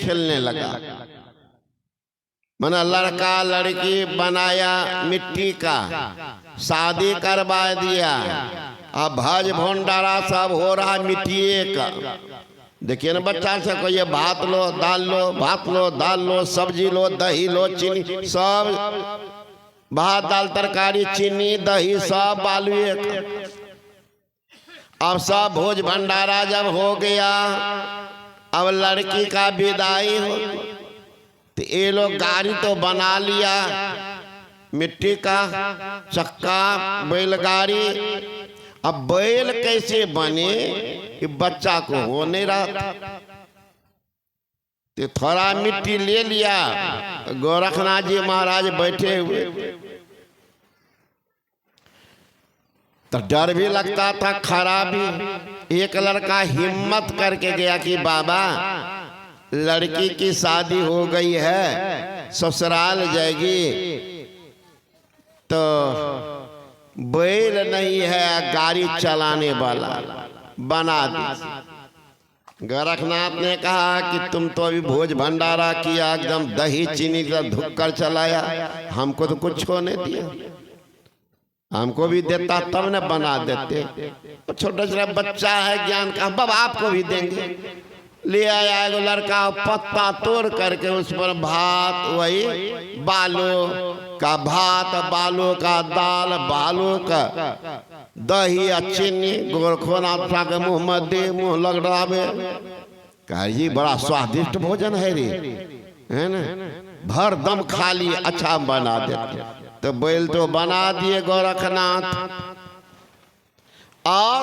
खेलने लगा। मना लड़का लड़की बनाया मिट्टी का, शादी करवा दिया, अब भज भंडारा सब हो रहा मिट्टी का। देखिए ना बच्चा से कोई भात लो दाल लो, भात लो दाल लो, सब्जी लो दही लो चीनी, सब भात दाल तरकारी चीनी दही सब बालू एक। अब सब भोज भंडारा जब हो गया, अब लड़की का विदाई हो, तो ये लोग गाड़ी तो बना लिया मिट्टी का चक्का बैलगाड़ी। अब बैल कैसे बने कि बच्चा को हो नहीं रहा, तो थोड़ा मिट्टी ले लिया। गोरखनाथ जी महाराज बैठे हुए, तो डर भी लगता था खराबी। एक लड़का हिम्मत करके गया कि बाबा लड़की की शादी हो गई है, ससुराल जाएगी, तो बैल नहीं है गाड़ी चलाने वाला, बना दी। गोरखनाथ ने कहा कि तुम तो अभी भोज भंडारा किया, एकदम दही चीनी का धुक्कर चलाया, हमको तो कुछ को नहीं दिया, हमको भी देता तब न बना देते। तो छोटा छोटा बच्चा है ज्ञान का, बाबा आपको भी देंगे। ले आया एगो लड़का, पत्ता तोड़ करके उस पर भात, वही बालू का भात, बालू का दाल, बालू का दही चीनी। गोरखनाथ के मुंह में दे, मुंह लगड़ावे, कहा जी बड़ा स्वादिष्ट भोजन है रे, है ना, भर दम खा लिए, अच्छा बना देते। तो बैल तो बना दिए गोरखनाथ। और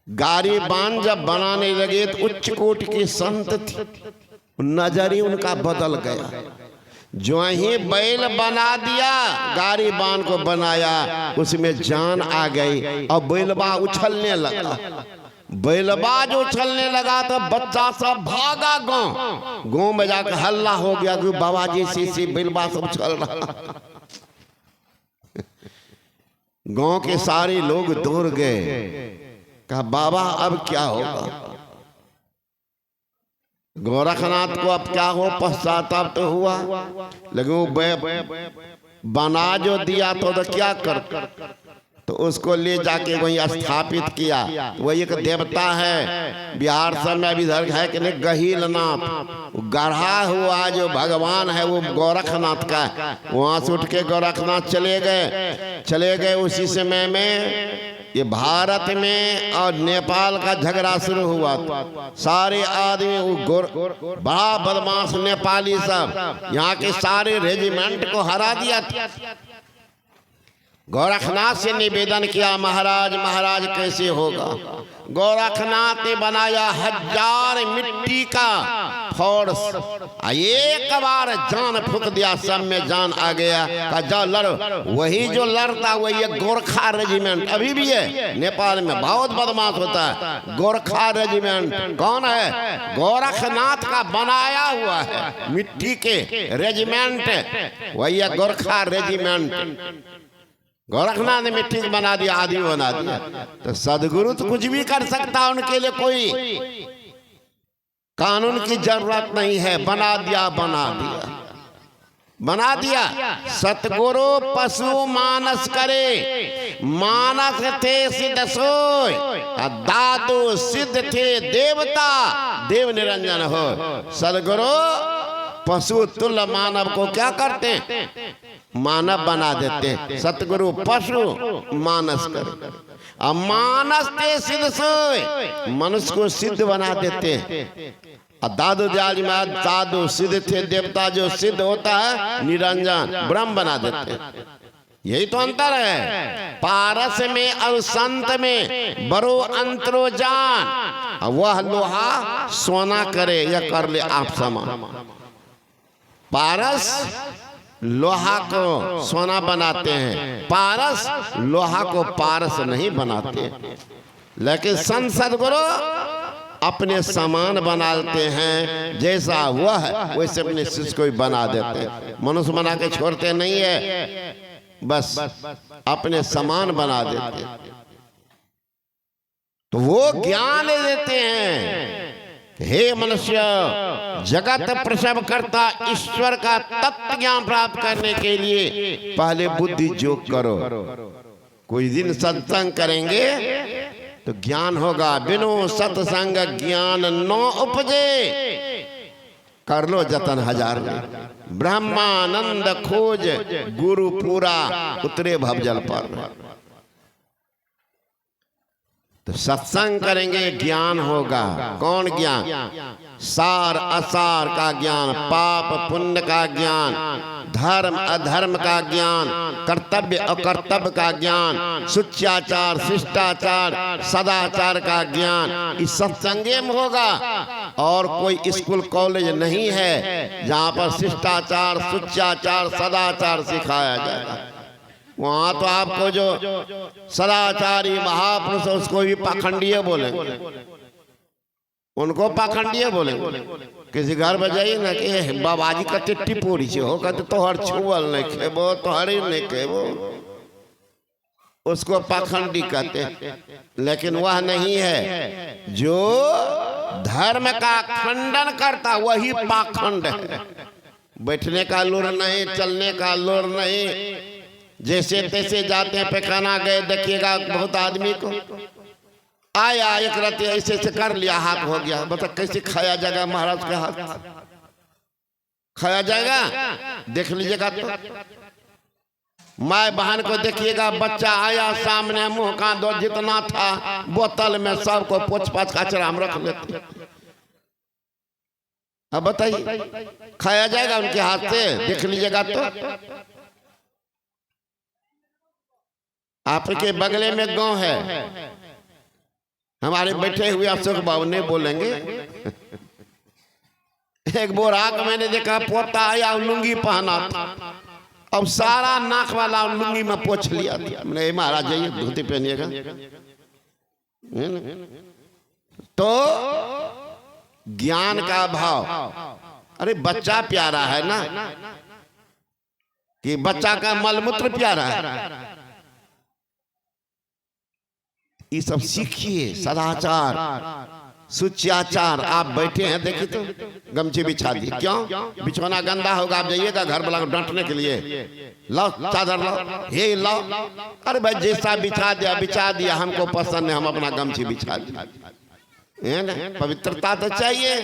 गाड़ी बांध जब बनाने लगे तो उच्च कोट के संत थे, नजर ही उनका बदल गया। जो ही बैल बना दिया, गाड़ी बांध को बनाया, उसमें जान आ गई। और बैलबा उछलने लगा, बैलबा जो उछलने लगा तो बच्चा सब भागा गांव में जाकर हल्ला हो गया कि बाबा जी सी बैलबा सब उछल रहा। गांव के सारे लोग दौड़ गए, कहा बाबा अब क्या होगा। गोरखनाथ को अब क्या हो, पश्चाताप तो हुआ, लेकिन वो बना जो दिया तो क्या कर, तो उसको ले जाके वहीं स्थापित किया। वही एक देवता है बिहार सब में अभी इधर है कि नहीं, गहीलनाथ, गढ़ा हुआ जो भगवान है वो गोरखनाथ का। वहां से उठ के गोरखनाथ चले गए। उसी समय में ये भारत में और नेपाल का झगड़ा शुरू हुआ, सारे आदमी बड़ा बदमाश नेपाली सब यहाँ के सारे रेजिमेंट को हरा दिया। गोरखनाथ से निवेदन किया, महाराज कैसे होगा। गोरखनाथ ने बनाया 1000 मिट्टी का फोर्स, एक बार जान फूक दिया, सब में जान आ गया। का जाओ लड़ो। वही जो लड़ता वही है गोरखा रेजिमेंट, अभी भी है नेपाल में, बहुत बदमाश होता है। गोरखा रेजिमेंट कौन है? गोरखनाथ का बनाया हुआ है मिट्टी के रेजिमेंट, वही है गोरखा रेजिमेंट। गोरखनाथ ने मिट्टी से बना दिया, आदमी बना दिया। तो सदगुरु तो कुछ भी कर सकता, उनके लिए कोई कानून की जरूरत नहीं है। बना दिया। सतगुरु पशु मानस करे, मानस थे सिद्ध सोय, दादू सिद्ध थे देवता, देव निरंजन हो। सदगुरु पशु तुल्य मानव को क्या करते, मानव बना देते। सतगुरु पशु मानस करे, अब मानस थे सिद्ध सोय, मनुष्य को सिद्ध बना देते। दादू दयाल में दादू सिद्ध थे देवता, जो सिद्ध होता है निरंजन ब्रह्म बना देते। यही तो अंतर है पारस में और संत में, बड़ो अंतरो जान। वह लोहा सोना करे या कर ले आप समान। पारस लोहा को सोना बनाते हैं, पारस लोहा को पारस नहीं बनाते। लेकिन संत सद्गुरु अपने समान बनाते हैं, जैसा वह है वैसे अपने शिष्य को भी बना देते हैं। मनुष्य बना के छोड़ते नहीं है, बस अपने समान बना देते। तो वो ज्ञान देते हैं हे मनुष्य, जगत प्रसव करता ईश्वर का तत्व ज्ञान प्राप्त करने के लिए पहले बुद्धि जोग करो। कोई दिन सत्संग करेंगे तो ज्ञान होगा। बिनु सत्संग ज्ञान न उपजे, कर लो जतन हजार में। ब्रह्मानंद खोज गुरु पूरा, उतरे भवजल पर। तो सत्संग करेंगे ज्ञान होगा। कौन ज्ञान? सार असार का ज्ञान, पाप पुण्य का ज्ञान, धर्म अधर्म का ज्ञान, कर्तव्य अकर्तव्य का ज्ञान, सुचाचार शिष्टाचार सदाचार का ज्ञान, इस सत्संगे में होगा। और कोई स्कूल कॉलेज नहीं है जहाँ पर शिष्टाचार सुचाचार सदाचार सिखाया जाएगा। वहां तो आपको जो सदाचारी महापुरुष उसको भी पाखंडीय बोलेंगे, उनको पाखंडीय बोलेंगे। किसी घर में जाइए ना कि बाबाजी का टिट्टी पूरी से हो, कहते तो हर छुअल नहीं खेबो, तो हरी नहीं खेबो, उसको पाखंडी कहते हैं। लेकिन वह नहीं है, जो धर्म का खंडन करता वही पाखंड है। बैठने का लूर नहीं, चलने का लूर नहीं, जैसे तैसे जाते हैं। पैखाना गए देखिएगा बहुत आदमी को, आया एक रत्ती ऐसे से कर लिया, हाथ हो गया। बता कैसे खाया जाएगा? महाराज के हाथ खाया जाएगा? देख लीजिएगा तो माय बहन को देखिएगा, बच्चा आया सामने, मुंह का दो जितना था बोतल में सबको पोछ पाछ कचरा हम रख लेते। अब बताइए खाया जाएगा उनके हाथ से? देख लीजिएगा तो। आपके बगले में गांव है, हमारे बैठे हुए अशोक बाबू नहीं बोलेंगे। एक बोराक मैंने देखा, पोता आया लुंगी पहना था, अब सारा नाक वाला लुंगी में पोछ लिया था। मैंने महाराज जाइए धोती पहनिएगा। तो ज्ञान का भाव, अरे बच्चा प्यारा है ना, कि बच्चा का मलमूत्र प्यारा है। ये सब सीखिए, सदाचार सुचाचार। आप बैठे हैं देखिए तो गमछे बिछा दिए, क्यों? बिछौना गंदा होगा, आप जाइएगा घर वाला को डांटने के लिए, लाओ चादर लाओ, ये लाओ। अरे भाई जैसा बिछा दिया, हमको पसंद है, हम अपना गमछी बिछा दिया। पवित्रता तो चाहिए,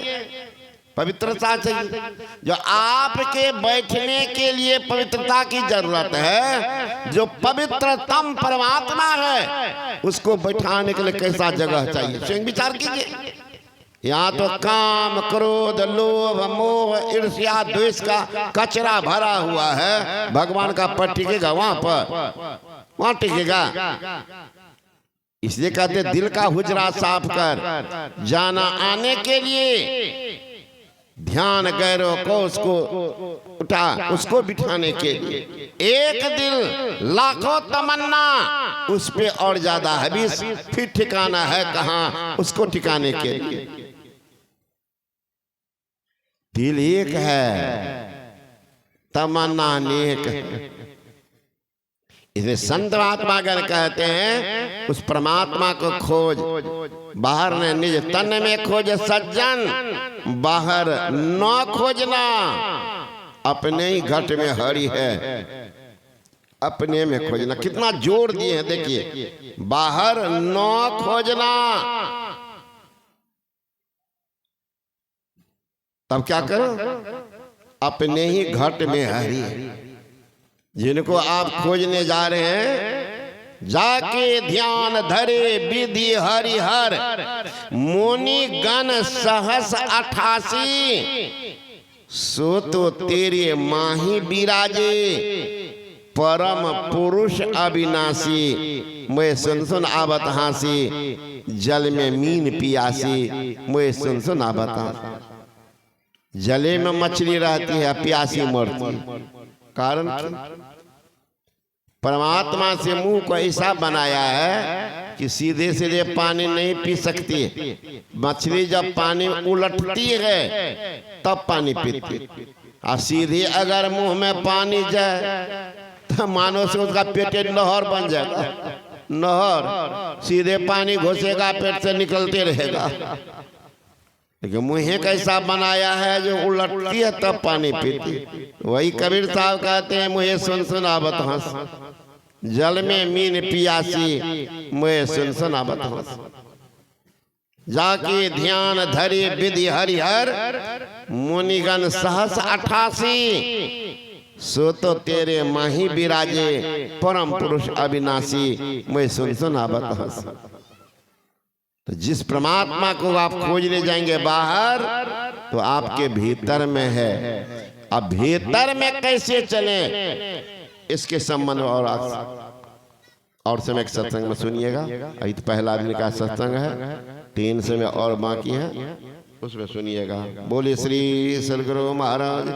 पवित्रता चाहिए। जो आपके बैठने के लिए पवित्रता की जरूरत है, जो पवित्रतम परमात्मा है, उसको बैठाने के लिए कैसा जगह चाहिए, स्वयं विचार कीजिए। यहाँ तो काम क्रोध लोभ मोह ईर्ष्या द्वेष का कचरा भरा हुआ है। भगवान का पद टिकेगा वहां पर? वहां टिकेगा? इसलिए कहते दिल का हुजरा साफ कर, जाना आने के लिए ध्यान गैरों को उसको उठा, उसको बिठाने के लिए। एक दिल लाखों तमन्ना, उस पे और ज्यादा हबीस, फिर ठिकाना है कहाँ उसको ठिकाने के लिए। दिल एक है, तमन्ना अनेक है। इसे संत महात्मागण कहते हैं, उस परमात्मा को खोज। बाहर ने निज तन में खोज सज्जन, बाहर न खोजना। अपने ही घट में हरि है, अपने में खोजना। कितना जोर दिए हैं देखिए, बाहर न खोजना। तब क्या करो? अपने ही घट में हरि। जिनको आप खोजने जा रहे हैं, जाके ध्यान धरे विधि हरिहर, मुनि गण सहस 88, सो तो तेरे माही बिराजे, परम पुरुष अविनाशी। मैं सुन सुन आवत हासी, जल में मीन पियासी। मैं सुन सुन आवत हासी। जले में मछली रहती है, प्यासी मरती। कारण परमात्मा से मुंह को ऐसा बनाया है कि सीधे सीधे पानी नहीं पी सकती। मछली जब पानी उलटती है तब पानी पीती, और सीधे अगर मुंह में पानी जाए तो मानो से उसका पेट नहर बन जाएगा। नहर सीधे पानी घुसेगा, पेट से निकलते रहेगा। लेकिन मुझे कैसा बनाया है जो उलटती है तब पानी पीती। वही कबीर साहब कहते हैं मुझे सुन सुनावत हंस, जल में मीन पियासी मुझे सुन सुनावत हंस। जाके ध्यान धरे विधि हरिहर मुनिगण सहस 88, सो तो तेरे माही विराजे परम पुरुष अविनाशी मुझे सुन सुनावत हंस। तो जिस परमात्मा को आप खोजने जाएंगे बाहर, तो आपके भीतर में है। अब भीतर में कैसे चले, इसके संबंध और समय के सत्संग में सुनिएगा। अभी तो पहला आदमी का सत्संग है, 3 समय और बाकी है, उसमें सुनिएगा। बोले श्री सदगुरु महाराज।